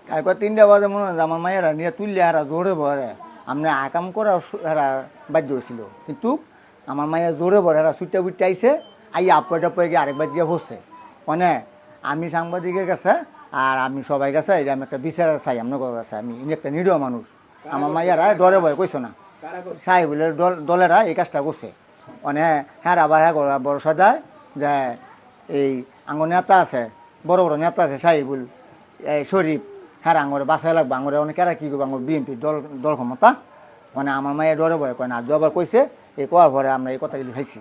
তারপর 3টা বাজে মনে হয় যে আমার মায়েরা নিয়ে তুললে হারা জোরে ভরে আপনি আকাম করা হারা বাধ্য হয়েছিল, কিন্তু আমার মায়ের জোরে ভরে হারা সুইটা বুইটা আইসে আইয়া আপয় টাপয় গিয়ে আরেকবার গিয়ে বসছে। মানে আমি সাংবাদিকের কাছে আর আমি সবাই কাছে এটা আমি একটা বিচার চাই আপনার কাছে, আমি একটা নিরীহ মানুষ, আমার মাইয়ারা ডরে ভয় কইছো না, সাহেবের দলেরা এই কাজটা করছে। মানে হ্যাঁ আবার হ্যাঁ বড় সদায় যে এই আঙ্গর নেতা আছে, বড় বড় নেতা আছে সাহেবুল এই শরীফ, হ্যাঁ আঙরে বাসায় লাগবে, আঙরে অনেক এরা কী করবো আঙুর বিএনপি দল ক্ষমতা। মানে আমার মায়ের ডরে ভয় কয় না, আবার কইছে এই কোয়া ভরে আমরা এই কথাগুলি খাইছি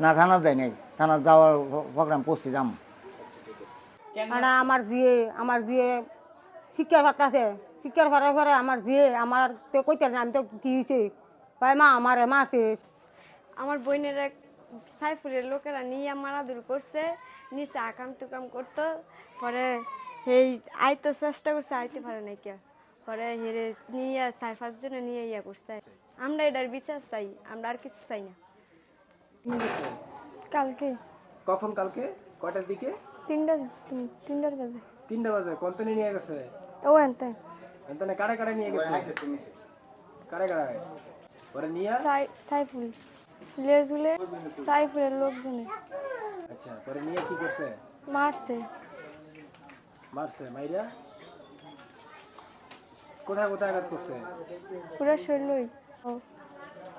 না, থানা দেয় নাই, থানা যাওয়ার প্রোগ্রাম করছি যাম। মানে আমার জিয়ে শিক্ষার ভাতা আছে, শিক্ষার ভাড়া ভাড়া আমার জিয়ে আমার তো কইতে না, আমি তো কি হয়েছে ভাই মা আমার মা আছে। আমার বোনের এক সাইফুলের লোকেরা নিয়ে মারাদুর করছে, নিচে আকাম টুকাম করতো, পরে এই আইতে চেষ্টা করছে, আইতে পারে নাই কে, পরে হেরে নিয়ে 4-5 জনে নিয়ে ইয়া করছে। আমরা এটার বিচার চাই, আমরা আর কিছু চাই না। কালকে কখন? কালকে কয়টার দিকে? 3টার বাজে। 3টা বাজে। কন্তনে নিয়ে গেছে? ও এনতে এন্তনে কারে কারে নিয়ে গেছে? কারে কারে? পরে নিয়ে সাইফুল লেজুলে সাইফুলের লোকজনে। আচ্ছা, পরে নিয়ে কি করছে? মারছে। মারছে? মাইরা কোথায় কোথায় আঘাত করছে? পুরো শরীরই।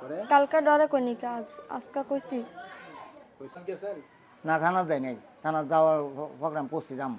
পরে কালকা ডরে কোনি কাজ, আজকা কইছি। কইছেন গেছেন? না থানা দেয় নাই, থানা যাওয়ার প্রোগ্রাম করছি যাম।